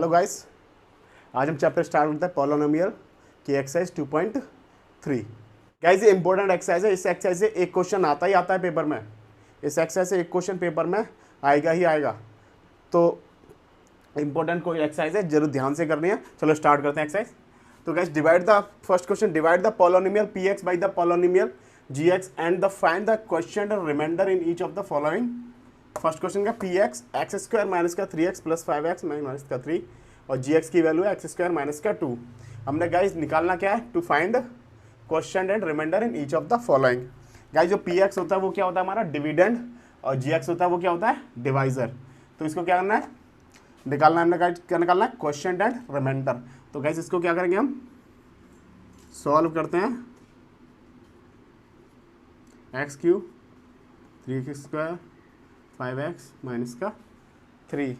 Hello guys, आज हम chapter start करते हैं पॉलिनोमियल की एक्सरसाइज 2.3। गाइस ये इंपॉर्टेंट एक्सरसाइज है। इस एक्सरसाइज से एक क्वेश्चन आता ही आता है पेपर में। इस एक्सरसाइज से एक क्वेश्चन पेपर में आएगा ही आएगा, तो इंपॉर्टेंट कोई एक्सरसाइज है, जरूर ध्यान से करनी है। चलो स्टार्ट करते हैं एक्सरसाइज। तो guys divide the first question, divide the polynomial p x by the polynomial g x and the find the question remainder in each of the following. First question का p x x square minus का 3x plus 5x minus का 3 और g x की value है x square minus का 2। हमने guys निकालना क्या है, to find question and remainder in each of the following. Guys जो पी एक्स होता है वो क्या होता है हमारा डिविडेंड, और जी एक्स होता है वो क्या होता है डिवाइजर। तो इसको क्या करना है, निकालना है हमने गाइज, क्या निकालना है क्वेश्चन एंड रिमाइंडर। तो गाइज इसको क्या करेंगे, हम सॉल्व करते हैं। X cube 3x square 5x minus का 3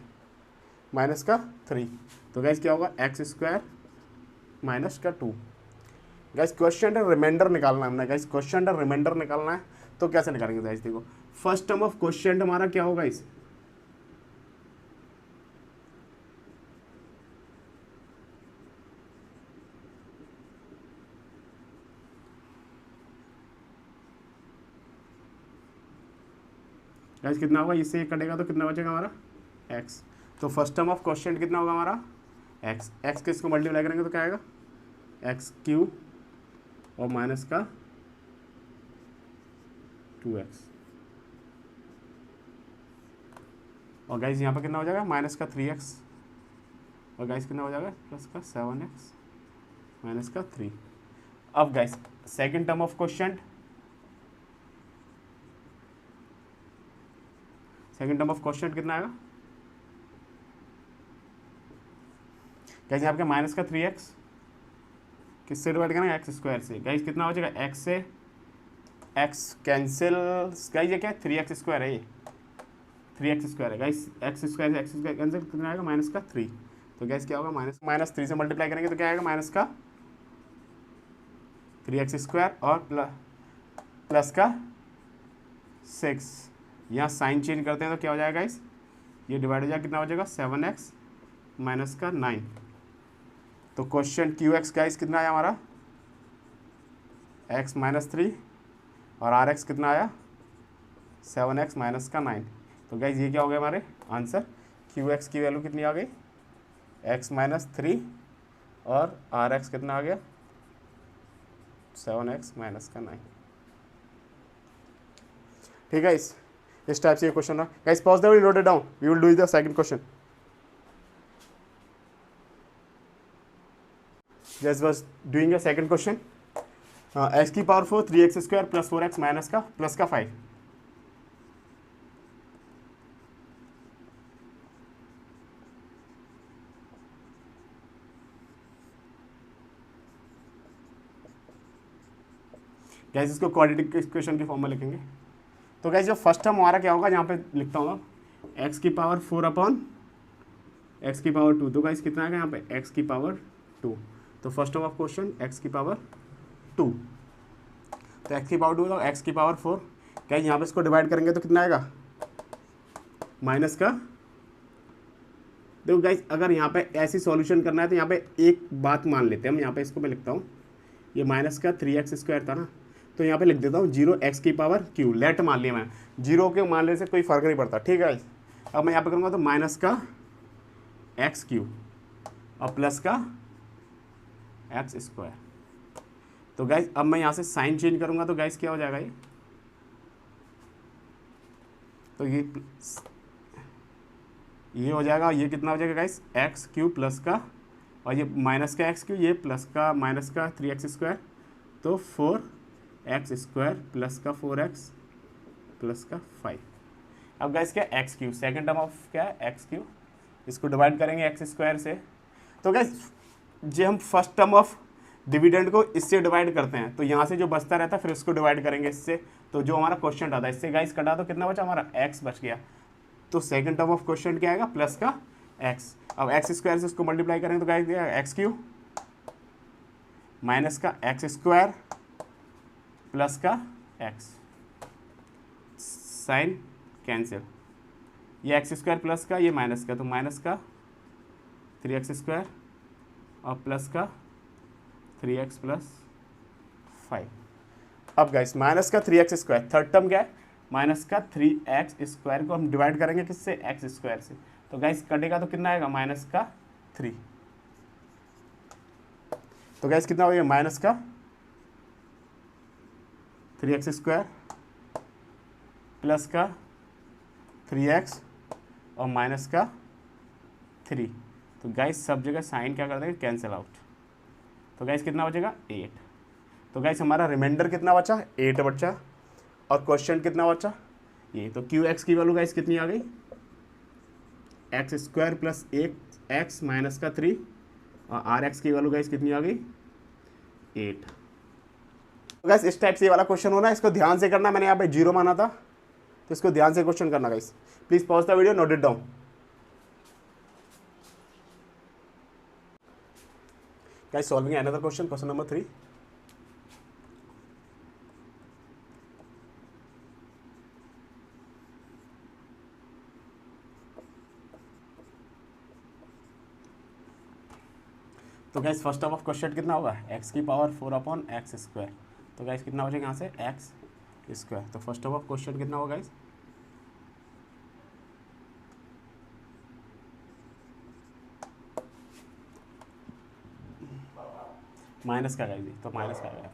तो गैस क्या होगा एक्स स्क्वायर माइनस का 2। गैस क्वेश्चन एंड रिमाइंडर निकालना है हमने। गैस क्वेश्चन एंड रिमाइंडर निकालना है, तो कैसे निकालेंगे गैस, देखो फर्स्ट टर्म ऑफ क्वेश्चन हमारा क्या होगा इस गैस कितना होगा, इससे ये कटेगा तो कितना बचेगा हमारा एक्स। तो फर्स्ट टर्म ऑफ क्वेश्चन कितना होगा हमारा एक्स। एक्स के इसको मल्टीप्लाई करेंगे तो क्या आएगा एक्स क्यूब और माइनस का 2x और गाइस यहाँ पर कितना हो जाएगा माइनस का 3x और गाइस कितना हो जाएगा प्लस का 7x माइनस का 3। अब guys second term of question, second term of question कितना आएगा गाइस, यहाँ पे माइनस का 3x किससे डिवाइड करना है एक्स स्क्वायर से। गाइस कितना हो जाएगा एक्स से एक्स कैंसिल, गाइस ये क्या है 3x स्क्वायर है, ये 3x स्क्वायर है गाइस, एक्स स्क्वायर से एक्स स्क्वायर कैंसिल कितना आएगा माइनस का 3। तो गाइस क्या होगा माइनस 3 से मल्टीप्लाई करेंगे तो क्या आएगा माइनस का 3x स्क्वायर और प्लस का 6। यहाँ साइन चेंज करते हैं तो क्या हो जाएगा गाइस, ये डिवाइड हो जाएगा कितना हो जाएगा 7x माइनस का 9। तो क्वेश्चन क्यू एक्स गाइस कितना आया हमारा x माइनस 3 और आर एक्स कितना आया 7x माइनस का 9। तो गाइस ये क्या हो गया हमारे आंसर, क्यू एक्स की वैल्यू कितनी आ गई x माइनस 3 और आर एक्स कितना आ गया 7x माइनस का 9। ठीक है, इस टाइप से ये क्वेश्चन है guys. Pause the video, note it down, we will do the second question. Just was doing a second question. X की power 4 3x square plus 4x minus का प्लस का 5। गैस इसको क्वाड्रेटिक इक्वेशन की form में लिखेंगे। तो gas जो first term हमारा क्या होगा, यहाँ पे लिखता हूँ एक्स की पावर 4 अपॉन एक्स की पावर 2। तो गैस कितना आएगा यहाँ पे एक्स की पावर 2। तो first term of question x की पावर 2, तो एक्स की पावर 2 तो एक्स की पावर 4। गैस यहाँ पे इसको डिवाइड करेंगे तो कितना आएगा माइनस का, देखो गाइस अगर यहाँ पे ऐसी सॉल्यूशन करना है तो यहाँ पे एक बात मान लेते हैं हम। यहाँ पे इसको मैं लिखता हूँ, ये माइनस का 3x स्क्वायर था ना, तो यहाँ पे लिख देता हूँ 0x की पावर q। लेट मान लिया मैं, 0 के मान लेने से कोई फर्क नहीं पड़ता। ठीक है, अब मैं यहाँ पे करूँगा तो माइनस का एक्स क्यूब और प्लस का एक्स स्क्वायर। तो गाइस अब मैं यहाँ से साइन चेंज करूँगा तो गाइस क्या हो जाएगा ये, तो ये हो जाएगा, ये कितना हो जाएगा गाइस एक्स क्यूब प्लस का और ये माइनस का एक्स क्यूब, ये प्लस का माइनस का 3x स्क्वायर, तो 4x स्क्वायर प्लस का 4x प्लस का 5। अब गाइस क्या x cube, second term of क्या है एक्स क्यूब, इसको डिवाइड करेंगे एक्स स्क्वायर से। तो गाइस जो हम फर्स्ट टर्म ऑफ डिविडेंड को इससे डिवाइड करते हैं तो यहाँ से जो बचता रहता है फिर उसको डिवाइड करेंगे इससे, तो जो हमारा क्वेश्चन आता है इससे गाइस कटा तो कितना बचा हमारा एक्स बच गया। तो सेकंड टर्म ऑफ क्वेश्चन क्या आएगा प्लस का एक्स। अब एक्स स्क्वायर से उसको मल्टीप्लाई करेंगे तो गाइस क्या एक्स क्यूब माइनस का एक्स स्क्वायर प्लस का एक्स, साइन कैंसिल, ये एक्स स्क्वायर प्लस का ये माइनस का, तो माइनस का 3x² और प्लस का 3x + 5। अब गाइस माइनस का 3x², थर्ड टर्म क्या है, माइनस का 3x² को हम डिवाइड करेंगे किससे, x² से, तो गाइस कटेगा तो कितना आएगा, माइनस का 3। तो गाइस कितना हो गया, माइनस का 3x² प्लस का 3x और माइनस का 3। तो गाइस सब जगह साइन क्या कर देंगे, कैंसिल आउट। तो गाइस कितना बचेगा, 8। तो गाइस हमारा रिमाइंडर कितना बचा, 8 बचा, और क्वेश्चन कितना बचा, ये। तो QX की वैल्यू गाइस कितनी आ गई, x² प्लस 8x माइनस का 3, और RX की वैल्यू गाइस कितनी आ गई, 8। तो गाइस इस टाइप से ये वाला क्वेश्चन होना है, इसको ध्यान से करना। मैंने यहाँ पे 0 माना था, तो इसको ध्यान से क्वेश्चन करना guys. Please pause the video, note it down. Guys solving another question, question number 3। तो गाइस फर्स्ट ऑफ क्वेश्चन कितना होगा, x⁴/x²। तो गाइस कितना हो जाएगा यहाँ से, x²। तो फर्स्ट ऑफ क्वेश्चन कितना होगा गाइस, माइनस का गाइस, तो माइनस का आएगा।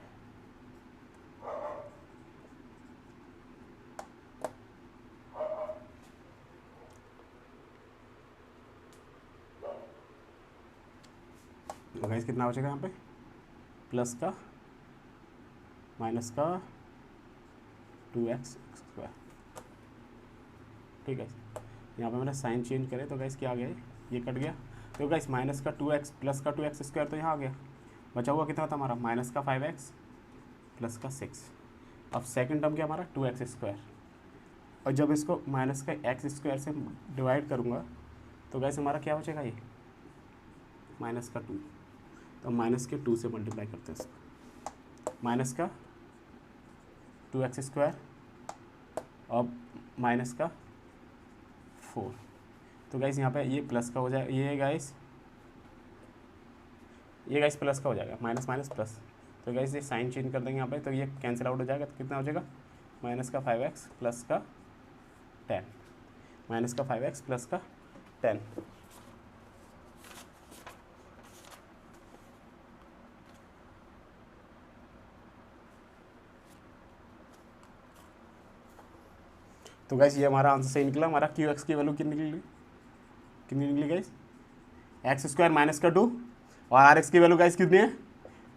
तो गाइस कितना बचेगा यहाँ पे, प्लस का माइनस का 2x²। ठीक है, यहाँ पे मैंने साइन चेंज करे तो गाइस क्या आ गया, ये कट गया। तो गाइस माइनस का 2x प्लस का 2x² तो यहाँ आ गया। बचा हुआ कितना था हमारा, माइनस का 5x प्लस का 6। अब सेकंड टर्म क्या हमारा, 2x²। और जब इसको माइनस का x² से डिवाइड करूँगा तो गाइस हमारा क्या बचेगा, ये माइनस का 2। तो माइनस के 2 से मल्टीप्लाई करते हैं इसको, माइनस का 2x² और माइनस का 4। तो गाइस यहाँ पे ये प्लस का हो जाएगा, ये गाइस प्लस का हो जाएगा, माइनस माइनस प्लस। तो गाइस ये साइन चेंज कर देंगे यहाँ पे, तो ये कैंसिल आउट हो जाएगा। तो कितना हो जाएगा, माइनस का 5x प्लस का 10, माइनस का 5x प्लस का 10। तो गाइस ये हमारा आंसर सही निकला। हमारा QX की वैल्यू कितनी निकली गाइस, x² माइनस का 2, और RX की वैल्यू गाइस कितनी है,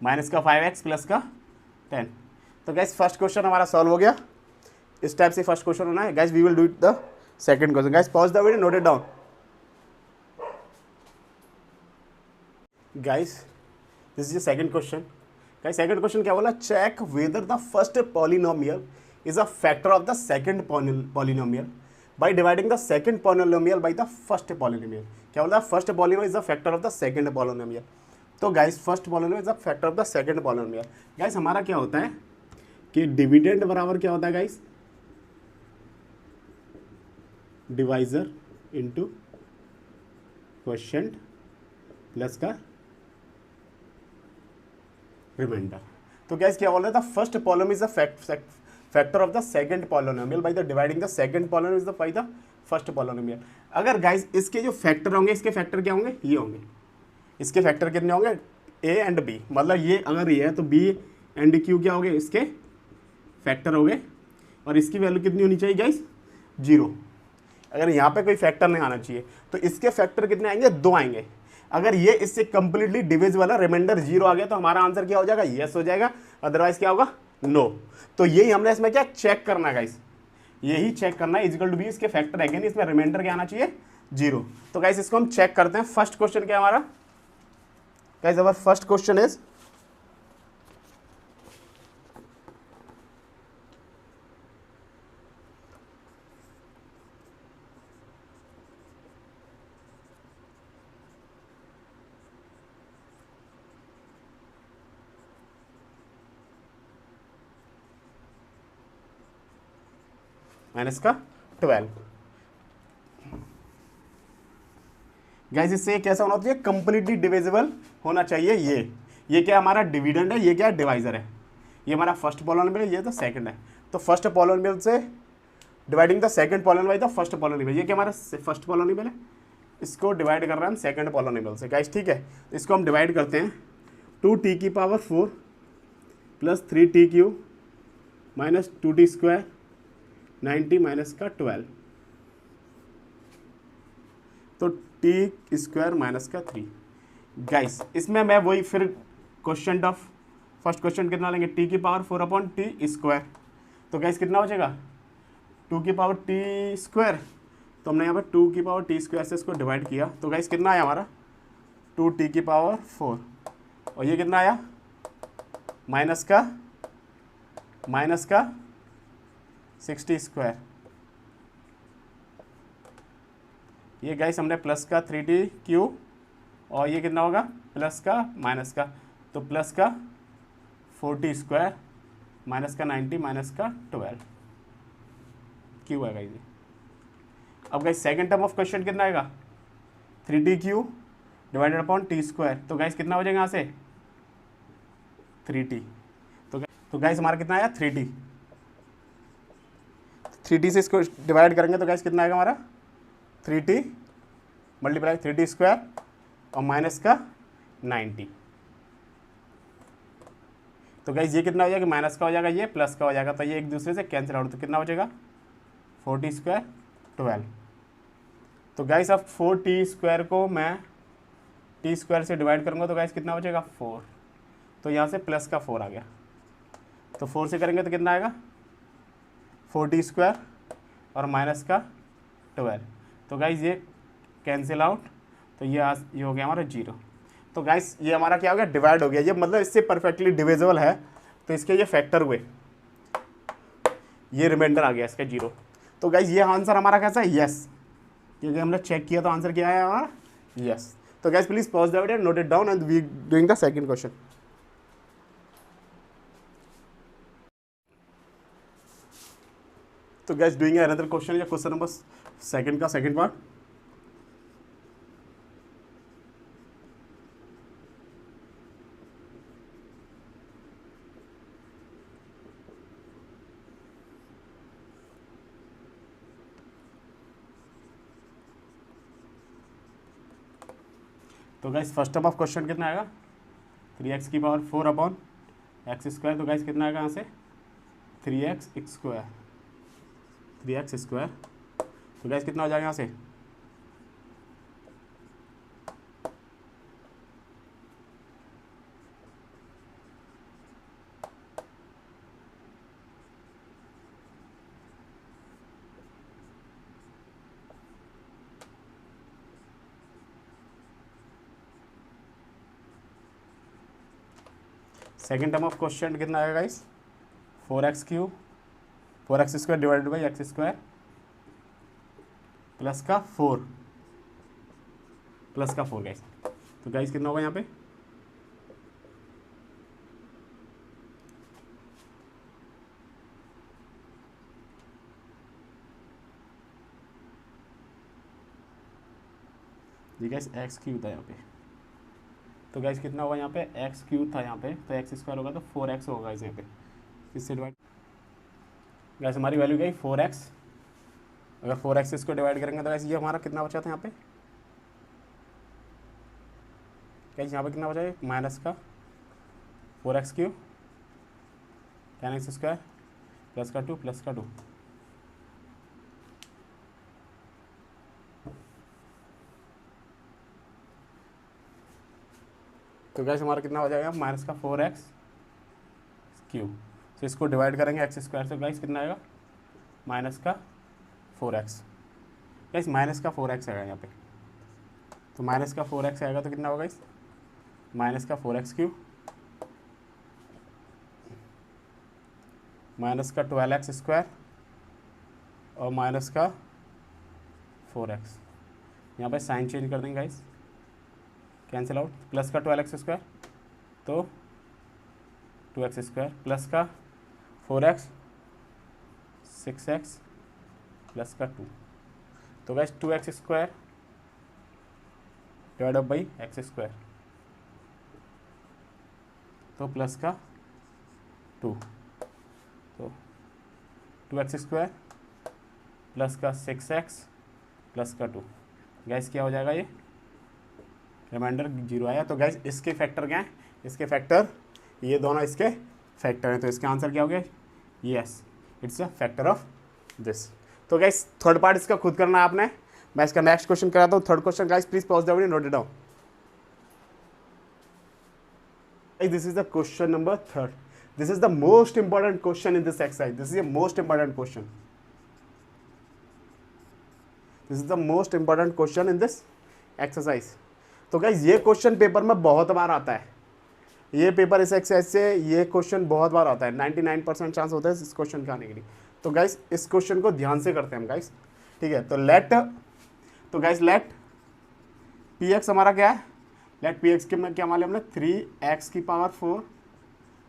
माइनस का 5x प्लस का 10। तो गाइस फर्स्ट क्वेश्चन हमारा सॉल्व हो गया। इस टाइप से फर्स्ट क्वेश्चन होना है guys. We will do it the second question. Guys pause the video, note it down. Guys this is the second question. Guys second question क्या बोला, check whether the first polynomial is a factor of the second polynomial by dividing the second polynomial by the first polynomial। क्या बोला, first polynomial is a factor of the second polynomial। तो guys first polynomial is a factor of the second polynomial। Guys हमारा क्या होता है कि dividend बराबर क्या होता है guys, divisor into quotient plus का रिमाइंडर। तो गाइस क्या बोल रहा था, first polynomial is a factor of the second polynomial by the dividing the second polynomial by the first polynomial. अगर गाइस इसके जो फैक्टर होंगे, इसके फैक्टर क्या होंगे, ये होंगे। इसके फैक्टर कितने होंगे, a एंड b। मतलब ये अगर ये है तो b एंड q क्या होंगे, इसके फैक्टर हो गए। और इसकी वैल्यू कितनी होनी चाहिए गाइस, 0। अगर यहाँ पे कोई फैक्टर नहीं आना चाहिए तो इसके फैक्टर कितने आएंगे, 2 आएंगे। अगर ये इससे कंप्लीटली डिविजिबल वाला रिमाइंडर 0 आ गया तो हमारा आंसर क्या हो जाएगा, यस हो जाएगा। अदरवाइज क्या होगा, नो। तो यही हमने इसमें क्या चेक करना है गाइस, यही चेक करना है। इजिकल टू बी इसके फैक्टर है कि नहीं, इसमें रिमाइंडर क्या आना चाहिए, 0। तो गाइस इसको हम चेक करते हैं। फर्स्ट क्वेश्चन क्या हमारा guys, our first question is minus का 12। गाइस इससे कैसा होना चाहिए, कंप्लीटली डिविजिबल होना चाहिए। ये क्या हमारा डिविडेंड है, ये क्या डिवाइजर है, ये हमारा फर्स्ट पॉलिनोमियल है, ये तो सेकंड है। तो फर्स्ट पॉलिनोमियल से dividing the second polynomial by the first polynomial, ये क्या हमारा फर्स्ट पॉलिनोमियल है, इसको डिवाइड कर रहे हैं हम सेकंड पॉलिनोमियल से गाइस, ठीक है। इसको हम डिवाइड करते हैं 2t⁴ plus 3t³ minus 2t² 90 minus का 12, तो t² माइनस का 3। गाइस इसमें मैं वही फिर क्वेश्चन ऑफ फर्स्ट क्वेश्चन कितना लेंगे, t⁴/t²। तो गाइस कितना हो जाएगा 2t², तो हमने यहाँ पर 2t² से इसको डिवाइड किया, तो गाइस कितना आया हमारा 2t⁴, और ये कितना आया माइनस का 60²। ये गाइस हमने प्लस का 3t³ और ये कितना होगा प्लस का माइनस का, तो प्लस का 40² माइनस का 90 माइनस का 12 क्यू आएगा ये। अब guys second term of question कितना आएगा 3t³ डिवाइडेड अपॉन t², तो गाइस कितना हो जाएगा यहाँ से 3t। तो गाइस हमारा कितना आया 3t, 3t से इसको डिवाइड करेंगे तो गाइस कितना आएगा हमारा 3t मल्टीप्लाई 3t² और माइनस का 90। तो गाइस ये कितना हो जाएगा, माइनस का हो जाएगा, ये प्लस का हो जाएगा, तो ये एक दूसरे से कैंसिल आउट, तो कितना हो जाएगा 4t² 12। तो गाइस अब 4t² को मैं t² से डिवाइड करूंगा तो गाइस कितना हो जाएगा 4, तो यहाँ से प्लस का 4 आ गया, तो 4 से करेंगे तो कितना आएगा 4t² और माइनस का 12, तो गाइस ये कैंसिल आउट, तो ये हो गया हमारा 0। तो गाइस ये हमारा क्या हो गया डिवाइड हो गया, ये मतलब इससे परफेक्टली डिविजिबल है, तो इसके ये फैक्टर हुए, ये रिमाइंडर आ गया इसका 0। तो गाइस ये आंसर हमारा कैसा है यस, क्योंकि हमने चेक किया तो आंसर क्या है हमारा यस। तो guys please pause the video, note it down and we doing the second question. तो गाइस डूइंग अनदर क्वेश्चन, या क्वेश्चन नंबर सेकंड का सेकंड पार्ट। तो guys first term of question कितना आएगा 3x⁴ अपॉन x², तो guys कितना आएगा यहाँ से 3x², तो गाइस कितना हो जाएगा यहाँ से सेकेंड टर्म ऑफ क्वेश्चन कितना आएगा guys 4x³ 4x² divided by x² plus का 4 गाइस, तो गाइस कितना होगा यहाँ पे ये गाइस x³ था यहाँ पे, तो गाइस कितना होगा यहाँ पे x³ था यहाँ पे, तो x² होगा तो 4x होगा इस यहाँ पे, इससे डिवाइड गाइस हमारी वैल्यू गई 4x, अगर 4x इसको डिवाइड करेंगे तो गाइस ये हमारा कितना बचा था यहाँ पे गाइस, यहाँ पे कितना बचा है माइनस का 4x³ tan x² प्लस का 2 तो गाइस हमारा कितना हो जाएगा माइनस का 4x³, तो इसको डिवाइड करेंगे x² से, गाइस कितना आएगा माइनस का 4x, गाइस माइनस का 4x आएगा यहाँ पे, तो माइनस का 4x आएगा तो कितना होगा गाइस माइनस का 4x³ माइनस का 12x² और माइनस का 4x, यहाँ पे साइन चेंज कर देंगे गाइस, कैंसिल आउट, प्लस का 12x² तो 2x² प्लस का 4x 6x प्लस का 2, तो guys 2x² divide by x square, तो प्लस का 2, तो 2x स्क्वायर प्लस का 6x प्लस का 2। गैस क्या हो जाएगा, ये रिमाइंडर 0 आया। तो गैस इसके फैक्टर क्या है, इसके फैक्टर, ये दोनों इसके फैक्टर हैं, तो इसका आंसर क्या हो गया, yes it's a factor of this. तो गैस थर्ड पार्ट इसका खुद करना है आपने, मैं इसका नेक्स्ट क्वेश्चन कराता हूँ। Third question guys please pause the video, note it down. This is the question number third, this is the most important question in this exercise, this is the most important question, this is the most important question in this exercise. तो guys ये question paper में बहुत बार आता है, ये paper इस exercise से ये क्वेश्चन बहुत बार आता है, 99% चांस होता है इस क्वेश्चन के आने के लिए। तो गाइज इस क्वेश्चन को ध्यान से करते हैं हम गाइज, ठीक है। तो गाइज लेट पी एक्स हमारा क्या है, लेट पी एक्स के में क्या मान लिया हमने 3x की power 4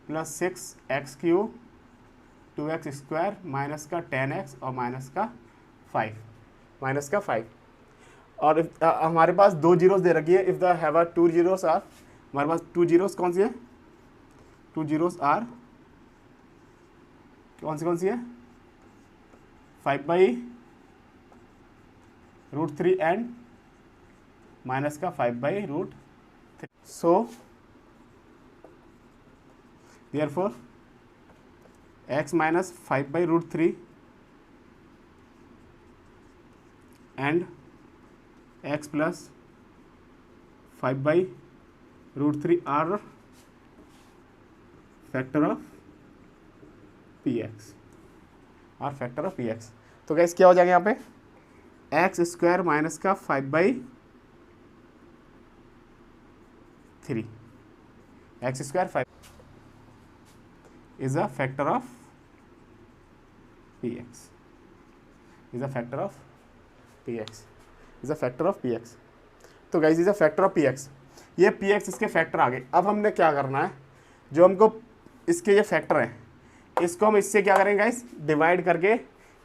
plus 6x cube 2x square minus का 10x और माइनस का 5 और हमारे पास 2 जीरोस दे रखी है। If the have 2 zeros are, हमारे पास 2 जीरोस कौन सी है, 2 जीरोस आर कौन सी है, 5/√3 एंड माइनस का 5/√3। So therefore x minus 5/√3 and x plus 5/√3 are factor of px, are factor of px। तो गाइस क्या हो जाएगा यहाँ पे, एक्स स्क्वायर माइनस का 5/3, x square 5 is a factor of px, is a factor of px, is a factor of px। तो guys is a factor of px, ये px इसके फैक्टर आ गए। अब हमने क्या करना है, जो हमको इसके ये फैक्टर हैं इसको हम इससे क्या करेंगे गाइस, डिवाइड करके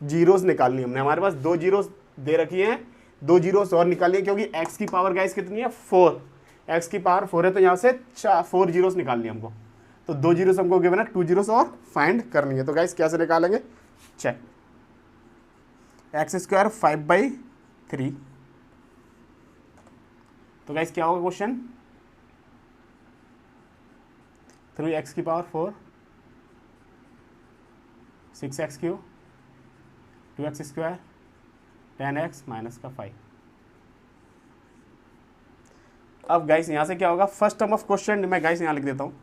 जीरोस निकालनी है हमने। हमारे पास 2 जीरोस दे रखी हैं, 2 जीरोस और निकालनी है, क्योंकि x की पावर गाइस कितनी है 4, x की पावर 4 है, तो यहाँ से 4 जीरोस निकालनी है हमको। तो 2 जीरोस हमको गिवन है, 2 जीरोस और फाइंड करनी है। तो गाइस कैसे निकालेंगे, चेक, एक्स स्क्वायर 5/3, तो गाइस क्या होगा क्वेश्चन, 3x की power 4 6x cube 2x square 10x minus का 5। अब गाइस यहाँ से क्या होगा, फर्स्ट टर्म ऑफ क्वेश्चन मैं गाइस यहाँ लिख देता हूँ,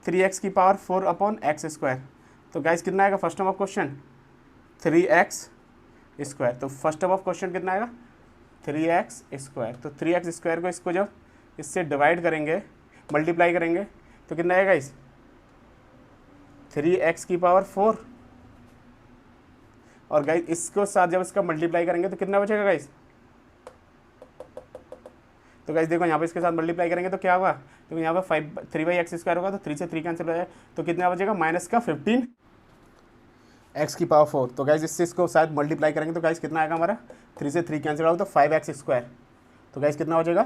3x की पावर 4 अपॉन एक्स स्क्वायर। तो गाइस कितना आएगा first term of question, 3x square. तो फर्स्ट टर्म ऑफ क्वेश्चन कितना आएगा, 3x स्क्वायर। तो 3x स्क्वायर को इसको जब इससे डिवाइड करेंगे, मल्टीप्लाई करेंगे, तो कितना आएगा गाइस, 3x की पावर 4, और गाइस इसको साथ जब इसका मल्टीप्लाई करेंगे तो कितना बचेगा गाइस। तो गाइस देखो यहाँ पे इसके साथ मल्टीप्लाई करेंगे तो क्या होगा, तो यहाँ पे 3/x स्क्वायर होगा, तो 3 से 3 कैंसिल हो जाएगा, तो कितना बचेगा माइनस का 15 x की पावर 4। तो गाइस इससे इसको शायद मल्टीप्लाई करेंगे तो गाइस कितना आएगा हमारा, 3 से 3 कैंसिल होगा, तो 5x स्क्वायर। तो गाइस कितना हो जाएगा,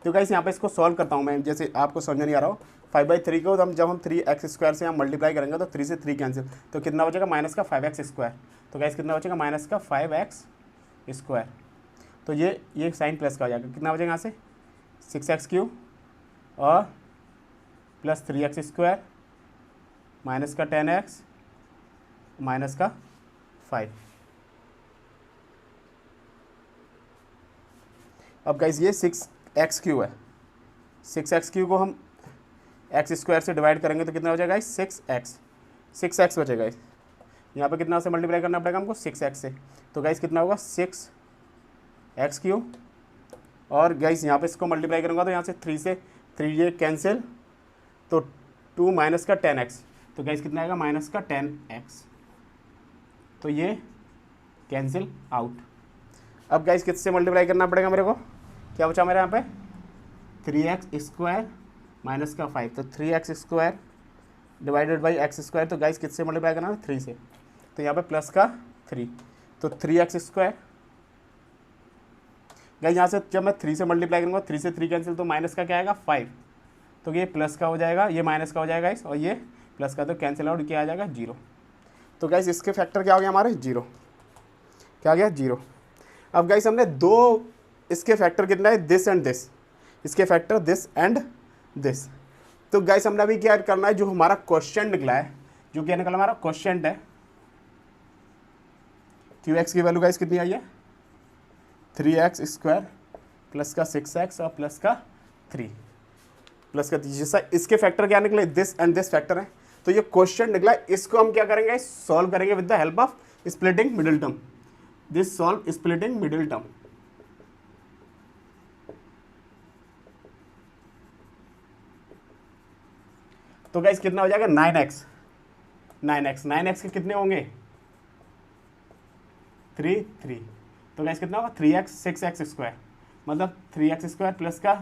तो गाइस यहाँ पे इसको सॉल्व करता हूँ मैं, जैसे आपको समझ नहीं आ रहा हो, 5/3 को जब हम 3x स्क्वायर से यहाँ मल्टीप्लाई करेंगे तो 3 से 3 कैंसिल, तो कितना बचेगा माइनस का 5x स्क्वायर। तो गाइस कितना बचेगा माइनस का 5x स्क्वायर। तो ये साइन प्लस का हो जाएगा, कितना बचेगा यहाँ से 6x क्यूब और प्लस 3x स्क्वायर माइनस का 10x माइनस का 5। अब गाइस ये 6x क्यूब है, 6x क्यूब को हम एक्स स्क्वायर से डिवाइड करेंगे तो कितना हो जाएगा 6x बचेगा। यहाँ पे कितना से मल्टीप्लाई करना पड़ेगा हमको 6x से, तो गाइस कितना होगा 6x क्यूब, और गाइस यहाँ पे इसको मल्टीप्लाई करूँगा तो यहाँ से 3 से 3 ये कैंसिल, तो 2 माइनस का 10x, तो गाइस कितना आएगा माइनस का 10x, तो ये कैंसिल आउट। अब गाइस किससे मल्टीप्लाई करना पड़ेगा मेरे को, क्या बचा मेरे यहाँ पे 3x स्क्वायर माइनस का 5, तो 3x square divided by x square. तो गाइस किससे मल्टीप्लाई करना है 3 से, तो यहाँ पे प्लस का 3, तो 3x स्क्वायर गाइस यहाँ से जब मैं 3 से मल्टीप्लाई करूँगा, 3 से 3 कैंसिल, तो माइनस का क्या आएगा 5, तो ये प्लस का हो जाएगा, ये माइनस का हो जाएगा गाइस, और ये प्लस का, तो कैंसिल आउट क्या आ जाएगा 0। तो गाइस इसके फैक्टर क्या हो गया हमारे 0, क्या आ गया 0। अब गाइस हमने दो, इसके फैक्टर कितना है दिस एंड दिस, इसके फैक्टर दिस एंड दिस। तो गाइस हमने अभी क्या करना है, जो हमारा क्वेश्चन निकला है, जो क्या निकला हमारा क्वेश्चन है, क्यू एक्स की वैल्यू गाइस कितनी आई है 3x² प्लस का 6x और प्लस का 3 प्लस का 3, जैसा इसके फैक्टर क्या निकले दिस एंड दिस फैक्टर है। तो ये क्वेश्चन निकला, इसको हम क्या करेंगे सॉल्व करेंगे with the help of splitting middle term, this solve splitting middle term. तो गाइस कितना हो जाएगा 9x, 9x के कितने होंगे 3, तो गाइस कितना होगा 3x 6x², मतलब 3x² प्लस का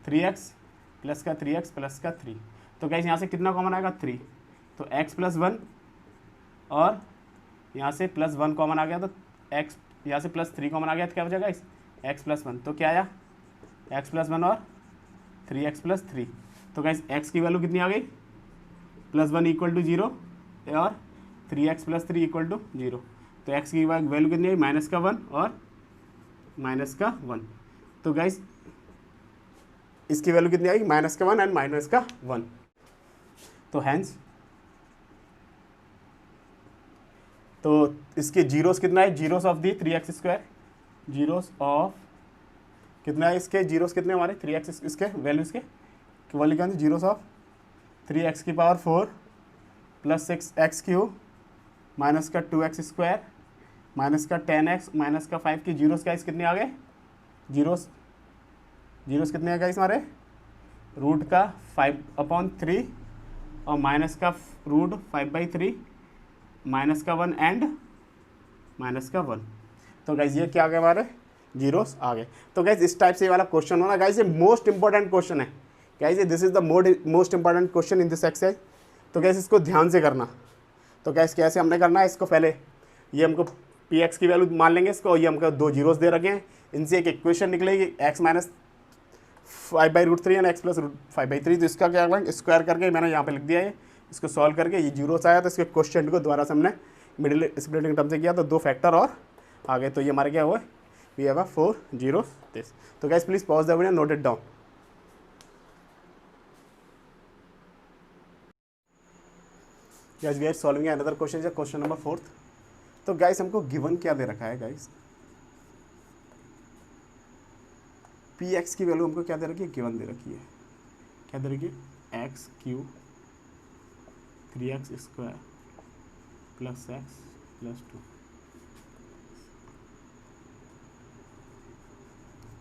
3x प्लस का 3x प्लस का 3। तो गाइस यहाँ से कितना कॉमन आएगा 3, तो x प्लस 1 और यहाँ से प्लस 1 कॉमन आ गया, तो x यहाँ से प्लस 3 कॉमन आ गया, तो क्या हो जाएगा इस x प्लस 1, तो क्या आया x प्लस 1 और 3x प्लस 3। तो गाइस x की वैल्यू कितनी आ गई +1 = 0 और 3x प्लस 3 = 0। तो x की वैल्यू कितनी आई -1 और -1। तो गाइस इसकी वैल्यू कितनी आई -1 एंड -1। तो हैंस तो इसके जीरोस कितना है, zeros of the 3x², zeros of कितना है इसके जीरोस कितने हमारे 3x, इसके वैल्यू इसके केवल लिखा zeros of 3x⁴ plus 6x³ minus का 2x² माइनस का 10x माइनस का 5 की जीरोस का कितने आ गए, जीरोस कितने आ गए हमारे रूट का 5/3 और माइनस का रूट 5/3 माइनस का 1 एंड माइनस का 1। तो गाइज ये क्या आ गए हमारे जीरोस आ गए। तो गाइज इस टाइप से ये वाला क्वेश्चन होना गाइज, ये मोस्ट इंपॉर्टेंट क्वेश्चन है guys, this is the most important question in this exercise. तो गाइज इसको ध्यान से करना। तो गाइज कैसे हमने करना है इसको, पहले ये हमको पी एक्स की वैल्यू मान लेंगे इसको, ये हमको दो जीरोस दे रखे हैं, इनसे एक इक्वेशन निकलेगी x - 5/√3 एंड x + 5/3। तो इसका क्या करेंगे स्क्वायर करके मैंने यहाँ पे लिख दिया है, इसको सॉल्व करके ये जीरोस आया, तो इसके क्वेश्चन को दोबारा से हमने मिडिल स्प्लिटिंग टर्म से किया, तो 2 फैक्टर और आ गए। तो ये हमारे क्या हुआ, वी हैव 4 जीरोस दिस। तो guys please pause the video, note it down. Guys we are solving another question, है क्वेश्चन नंबर 4। तो गाइस हमको गिवन क्या दे रखा है गाइस, पी एक्स की वैल्यू हमको क्या दे रखी है, गिवन दे रखी है, क्या दे रखी है x³ 3x² plus x plus 2।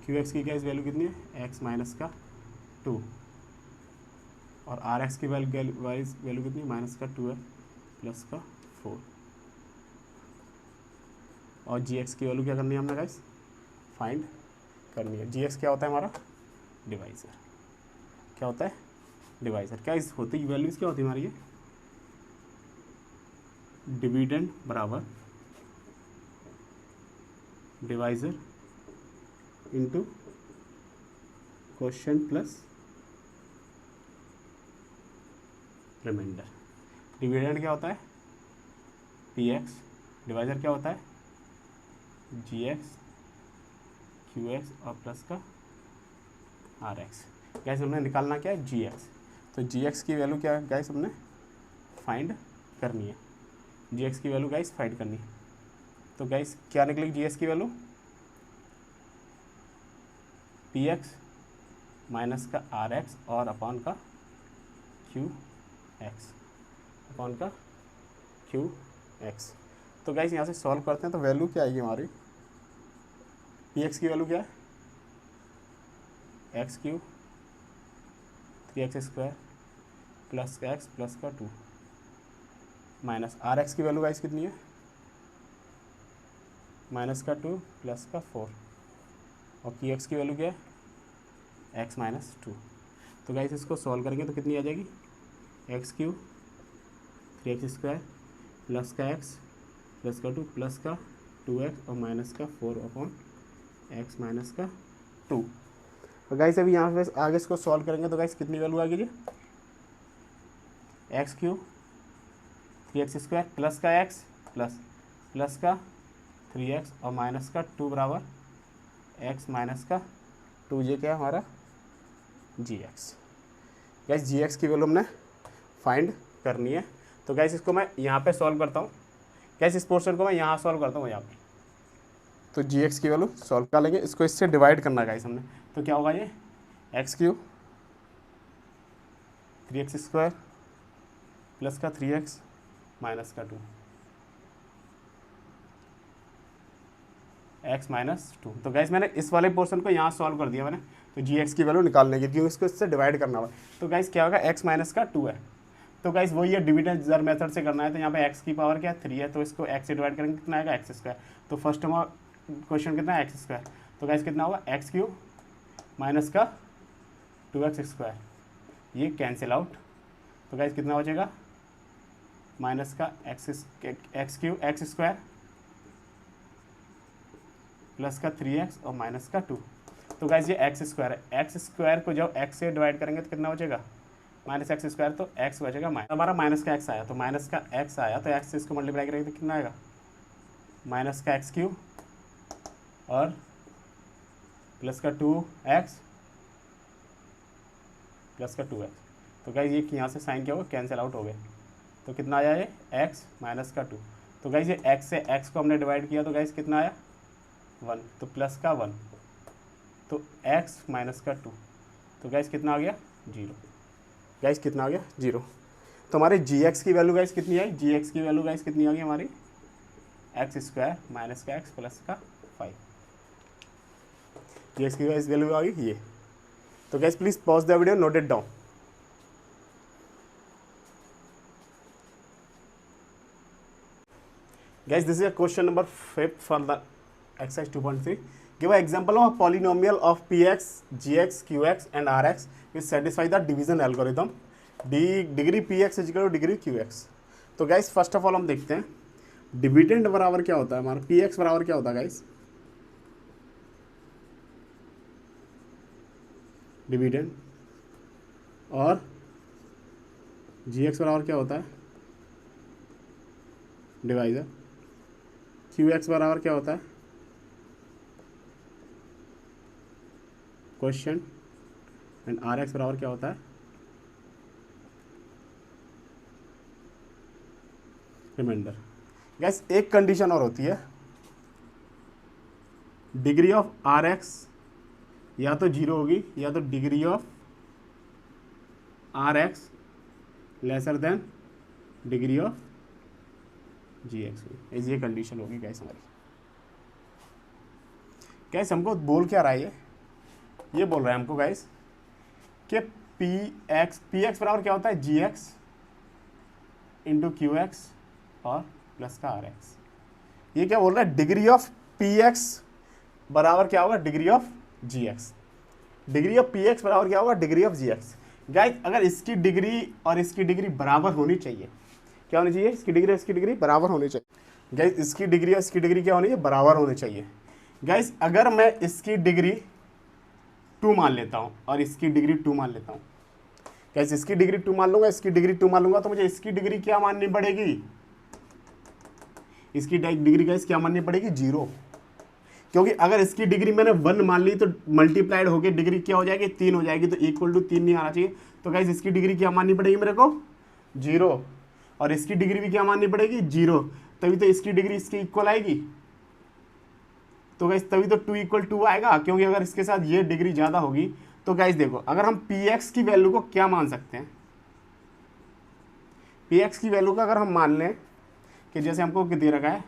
QX की गाइस वैल्यू कितनी है x माइनस का 2 और RX की वैल्यू कितनी है माइनस का 2 है प्लस का 4। और GX की वैल्यू क्या करनी है हमने गाइस फाइंड करनी है। GX क्या होता है हमारा डिवाइजर, क्या होता है डिवाइजर, क्या इस होती वैल्यूज क्या होती है हमारी, ये डिविडेंड बराबर divisor into quotient plus remainder. Dividend क्या होता है PX, डिवाइजर क्या होता है GX QX और प्लस का RX। गैस हमने निकालना क्या है GX, तो GX की वैल्यू क्या है गैस हमने फाइंड करनी है, GX की वैल्यू गैस फाइंड करनी है। तो गैस क्या निकलेगी GX की वैल्यू PX माइनस का RX और अपॉन का QX, अपॉन का QX। तो गैस यहाँ से सॉल्व करते हैं, तो वैल्यू क्या आएगी हमारी, PX की वैल्यू क्या है x³ 3x² प्लस का x प्लस का 2 माइनस RX की वैल्यू गाइस कितनी है माइनस का 2 प्लस का 4 और QX की वैल्यू क्या है x माइनस 2। तो गाइस इसको सॉल्व करेंगे तो कितनी आ जाएगी x³ 3x² प्लस का x प्लस का 2 प्लस का 2x और माइनस का 4/x माइनस का 2। तो गाइस अभी यहाँ पे आगे इसको सॉल्व करेंगे तो गाइस कितनी वैल्यू आ गई जी, x³ 3x² प्लस का x प्लस का 3x और माइनस का 2 बराबर x माइनस का 2। ये क्या है हमारा gx। गैस gx की वैल्यू हमने फाइंड करनी है। तो गैस इसको मैं यहाँ पे सॉल्व करता हूँ। गैस इस पोर्शन को मैं यहाँ सॉल्व करता हूँ यहाँ पे। तो gx की वैल्यू सॉल्व कर लेंगे, इसको इससे डिवाइड करना है गाइस हमने। तो क्या होगा ये x³ 3x² प्लस का 3x माइनस का 2 x माइनस 2। तो गैस मैंने इस वाले पोर्शन को यहाँ सॉल्व कर दिया मैंने। तो gx की वैल्यू निकालने की, क्योंकि इसको इससे डिवाइड करना हुआ। तो गैस क्या होगा x माइनस का 2 है। तो गैस वही है डिविडेंड मेथड से करना है। तो यहाँ पे x की पावर क्या है 3 है, तो इसको x से डिवाइड करेंगे कितना आएगा x²। तो फर्स्ट हमारा क्वेश्चन कितना है x²। तो गैस कितना होगा x³ माइनस का 2x², ये कैंसिल आउट। तो गैस कितना हो जाएगा माइनस का x³ x² प्लस का 3x और माइनस का 2। तो गैस ये x² है, x² को जब x से डिवाइड करेंगे तो कितना हो जाएगा माइनस x²। तो x बचेगा माइनस, हमारा माइनस का x आया, तो माइनस का x आया तो x से इसको मल्टीप्लाई करेंगे तो कितना आएगा माइनस का x³ और प्लस का 2x प्लस का 2x। तो गाइस ये यहाँ से साइन क्या होगा कैंसिल आउट हो गया। तो कितना आया ये x माइनस का 2। तो गाइस ये x से x को हमने डिवाइड किया तो गाइस कितना आया 1, तो प्लस का 1, तो x माइनस का 2। तो गाइस कितना आ गया 0। गाइस कितना आ गया 0। तो हमारे gx की वैल्यू गाइस कितनी आई, gx की वैल्यू गाइस कितनी आ गई हमारी x² माइनस का x प्लस का 5। gx की गाइस वैल्यू आ गई ये। तो guys please pause the video, note it down. Guys, this is a question number 5 for the exercise 2.3. Give an example of a polynomial of px, gx, qx and rx which satisfy the division algorithm. Degree px is equal to degree qx। तो guys first of all हम देखते हैं dividend बराबर क्या होता है हमारा, px बराबर क्या होता है गाइस, डिविडेंड, और gx बराबर क्या होता है डिवाइजर, qx बराबर क्या होता है क्वेश्चन, एंड rx बराबर क्या होता है रिमाइंडर। गैस एक कंडीशन और होती है, डिग्री ऑफ rx या तो 0 होगी या तो degree of rx lesser than degree of gx होगी। ये कंडीशन होगी गैस हमारी। गैस हमको बोल क्या रहा है ये बोल रहा है हमको गैस कि px बराबर क्या होता है gx इंटू qx और प्लस का rx। ये क्या बोल रहा है डिग्री ऑफ px बराबर क्या होगा degree of gx। Degree of px बराबर क्या होगा डिग्री ऑफ gx। गाइस अगर इसकी डिग्री और इसकी डिग्री बराबर होनी चाहिए, क्या होनी चाहिए, इसकी डिग्री और इसकी डिग्री बराबर होनी चाहिए। गाइस इसकी डिग्री और इसकी डिग्री क्या होनी चाहिए बराबर होनी चाहिए। गाइस अगर मैं इसकी डिग्री 2 मान लेता हूँ और इसकी डिग्री 2 मान लेता हूँ, गाइस इसकी डिग्री 2 मान लूंगा, इसकी डिग्री 2 मान लूंगा, तो मुझे इसकी डिग्री क्या माननी पड़ेगी, इसकी डिग्री गाइस क्या माननी पड़ेगी 0। क्योंकि अगर इसकी डिग्री मैंने 1 मान ली तो मल्टीप्लाइड होकर डिग्री क्या हो जाएगी 3 हो जाएगी, तो इक्वल टू 3 नहीं आना चाहिए। तो गाइस इसकी डिग्री क्या माननी पड़ेगी मेरे को 0, और इसकी डिग्री भी क्या माननी पड़ेगी 0, तभी तो इसकी डिग्री इसके इक्वल आएगी। तो गाइस तभी तो 2 = 2 आएगा, क्योंकि अगर इसके साथ ये डिग्री ज़्यादा होगी। तो गाइस देखो अगर हम px की वैल्यू को क्या मान सकते हैं, px की वैल्यू का अगर हम मान लें कि जैसे हमको दे रखा है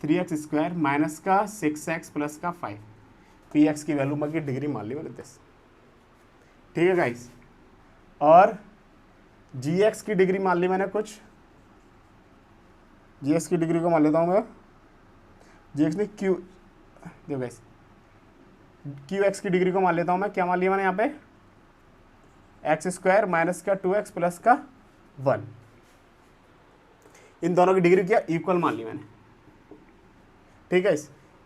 3x² माइनस का 6x प्लस का 5, px की वैल्यू की डिग्री मान ली मैंने 10, ठीक है गाइस। और gx की डिग्री मान ली मैंने कुछ, gx की डिग्री को मान लेता हूँ मैं, gx ने q देखो गाइस qx की डिग्री को मान लेता हूँ मैं, क्या मान लिया मैंने यहाँ पे x² माइनस का 2x प्लस का 1, इन दोनों की डिग्री क्या इक्वल मान ली मैंने, ठीक है।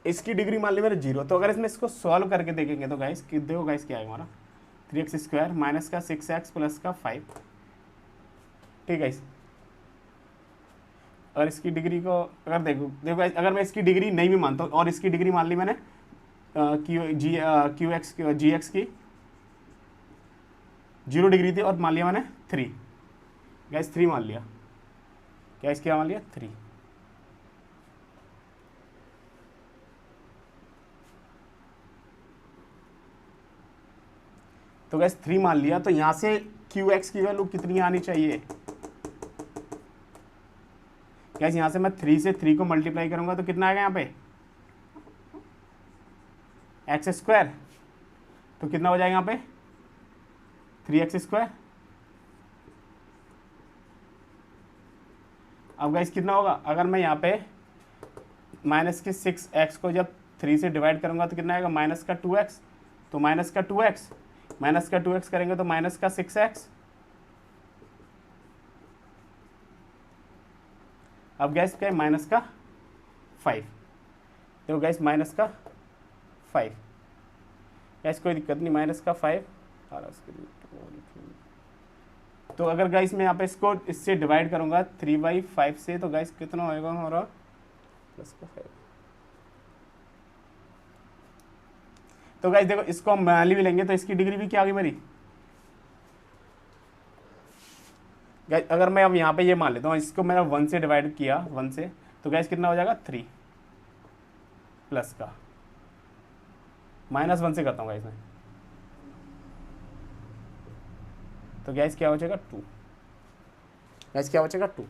इसकी डिग्री मान ली मैंने 0, तो अगर इसमें इसको सॉल्व करके देखेंगे तो गाइस देखो गाइस क्या है हमारा 3x² माइनस का 6x प्लस का 5। ठीक है। अगर इसकी डिग्री को अगर देखो गाइस, अगर मैं इसकी डिग्री नहीं भी मानता हूँ और इसकी डिग्री मान ली मैंने जी एक्स की 0 डिग्री थी और मान लिया मैंने 3 गैस 3 मान लिया। गैस क्या मान लिया 3। तो गैस 3 मान लिया, तो यहां से क्यू एक्स की वैल्यू कितनी आनी चाहिए गैस? यहां से मैं 3 से 3 को मल्टीप्लाई करूंगा तो कितना आएगा यहाँ पे x², तो कितना हो जाएगा यहाँ पे 3x²। अब गाइस कितना होगा, अगर मैं यहाँ पे माइनस के 6x को जब 3 से डिवाइड करूंगा तो कितना आएगा माइनस का 2x, तो माइनस का 2x माइनस का 2x करेंगे तो माइनस का 6x। अब गैस क्या है माइनस का 5, देखो गैस माइनस का 5, गैस कोई दिक्कत नहीं माइनस का 5। तो अगर गाइस मैं यहाँ पे इसको इससे डिवाइड करूंगा 3/5 से, तो गाइस कितना होएगा हमारा प्लस का 5। तो गाइस देखो इसको हम मान भी लेंगे तो इसकी डिग्री भी क्या आ गई मेरी गाइस। अगर मैं अब यहाँ पे ये मान लेता हूँ, इसको मैंने 1 से डिवाइड किया 1 से, तो गाइस कितना हो जाएगा 3 प्लस का -1 से करता हूँ गाइस मैं, तो गैस क्या हो जाएगा 2। गैस क्या हो जाएगा 2।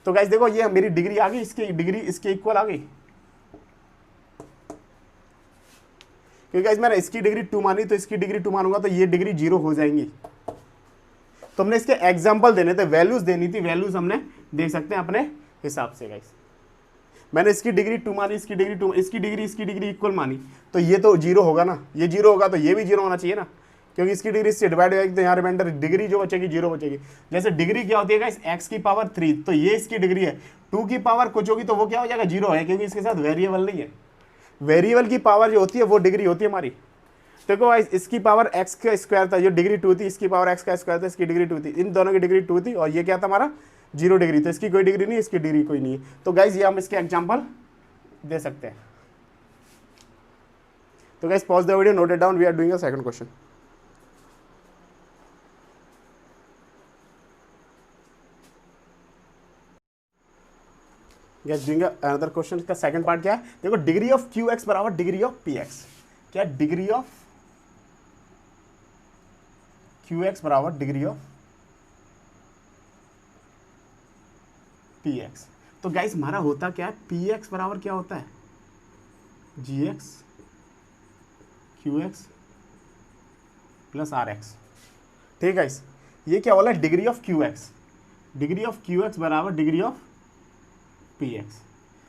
तो गैस देखो ये मेरी डिग्री आ गई, इसकी डिग्री इसके इक्वल आ गई, क्योंकि गैस मैंने इसकी डिग्री 2 मानी तो इसकी डिग्री 2 मानूंगा तो ये डिग्री 0 हो जाएंगी। तो हमने इसके एग्जाम्पल देने थे, वैल्यूज देनी थी, वैल्यूज हमने दे सकते हैं अपने हिसाब से गाइस। मैंने इसकी डिग्री 2 मानी, इसकी डिग्री 2, इसकी डिग्री इक्वल मानी, तो ये तो 0 होगा ना, ये 0 होगा तो ये भी 0 होना चाहिए ना, क्योंकि इसकी डिग्री इससे डिवाइड हो जाएगी तो यहाँ रिमाइंडर डिग्री जो बचेगी 0 बचेगी। जैसे डिग्री क्या होती है गाइस x की पावर 3, तो ये इसकी डिग्री है, 2 की पावर कुछ होगी तो वो क्या हो जाएगा 0 है, क्योंकि इसके साथ वेरिएबल नहीं है। वेरिएबल की पावर जो होती है वो डिग्री होती है हमारी। देखो गाइस इसकी पावर x का स्क्वायर था, जो डिग्री 2 थी, इसकी पावर x का स्क्वायर था, इसकी डिग्री 2 थी, इन दोनों की डिग्री 2 थी और ये क्या था हमारा 0 डिग्री, तो इसकी कोई डिग्री नहीं, इसकी डिग्री कोई नहीं है। तो गाइस ये हम इसके एग्जाम्पल दे सकते हैं। तो guys pause the video, note it down, we are doing a second question. Yes, doing another question का सेकंड पार्ट क्या है, देखो डिग्री ऑफ क्यू एक्स बराबर डिग्री ऑफ पी एक्स। क्या डिग्री ऑफ क्यू एक्स बराबर degree of P X. तो guys हमारा होता क्या है, पी एक्स बराबर क्या होता है g x q x plus r x. ठीक है गाइस, ये क्या बोला degree of Q x. Degree of Q x बराबर degree of P x.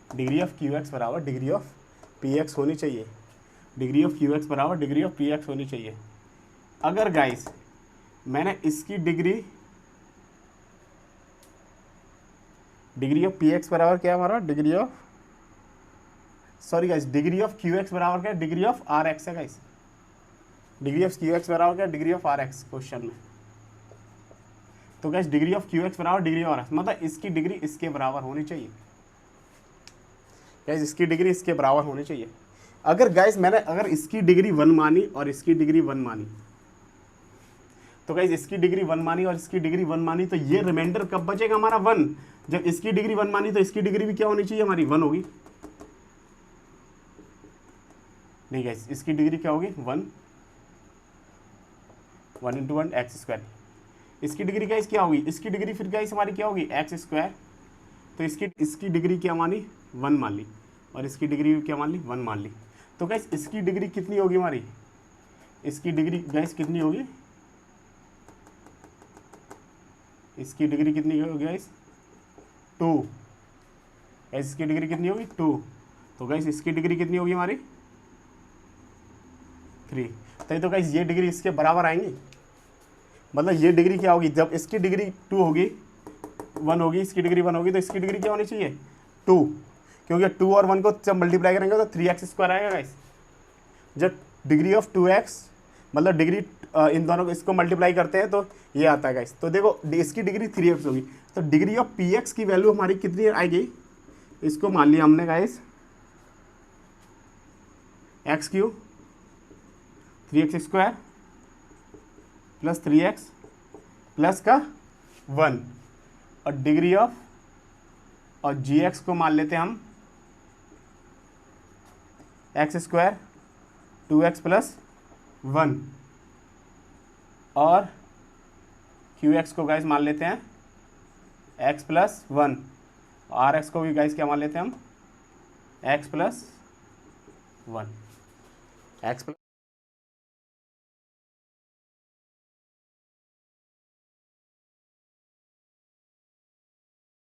Degree of Q x बराबर डिग्री ऑफ पी एक्स होनी चाहिए। डिग्री ऑफ क्यू एक्स बराबर डिग्री ऑफ पी एक्स होनी चाहिए। अगर गाइस मैंने इसकी डिग्री ऑफ पी एक्स बराबर क्या हमारा degree of degree of Q x बराबर क्या डिग्री ऑफ आर एक्स है guys. Degree of Q x बराबर क्या degree of R X question में। तो guys degree of Q x बराबर डिग्री ऑफ आर एक्स, मतलब इसकी डिग्री इसके बराबर होनी चाहिए गाइस, इसकी डिग्री इसके बराबर होनी चाहिए। अगर गाइस मैंने अगर इसकी डिग्री 1 मानी और इसकी डिग्री 1 मानी, तो गाइस इसकी डिग्री 1 मानी और इसकी डिग्री 1 मानी, तो ये रिमाइंडर कब बचेगा हमारा 1। जब इसकी डिग्री 1 मानी तो इसकी डिग्री भी क्या होनी चाहिए हमारी 1 होगी। नहीं गाइस इसकी डिग्री क्या होगी 1 × 1 x²। इसकी डिग्री गाइस क्या होगी, इसकी डिग्री फिर गाइस हमारी क्या होगी x²। तो इसकी डिग्री क्या मानी 1 मान ली और इसकी डिग्री क्या मान ली 1 मान ली। तो गाइस इसकी डिग्री कितनी होगी हमारी, इसकी डिग्री गाइस कितनी होगी, इसकी डिग्री कितनी होगी गाइस 2। गाइस इसकी डिग्री कितनी होगी 2। तो गाइस इसकी डिग्री कितनी होगी हमारी 3। तो गाइस ये डिग्री इसके बराबर आएंगी, मतलब ये डिग्री क्या होगी, जब इसकी डिग्री 2 होगी 1 होगी, इसकी डिग्री 1 होगी, तो इसकी डिग्री क्या होनी चाहिए 2, क्योंकि 2 और 1 को जब मल्टीप्लाई करेंगे तो 3x² आएगा गाइस। जब डिग्री ऑफ 2x मतलब डिग्री इन दोनों को इसको मल्टीप्लाई करते हैं तो ये आता है गाइस। तो देखो इसकी डिग्री 3x होगी, तो डिग्री ऑफ px की वैल्यू हमारी कितनी आएगी, इसको मान लिया हमने guys x³ 3x² plus 3x plus का 1 और डिग्री ऑफ और gx को मान लेते हैं हम x² 2x प्लस 1 और qx को गाइस मान लेते हैं x प्लस 1 और rx को भी गाइस क्या मान लेते हैं हम x प्लस 1 x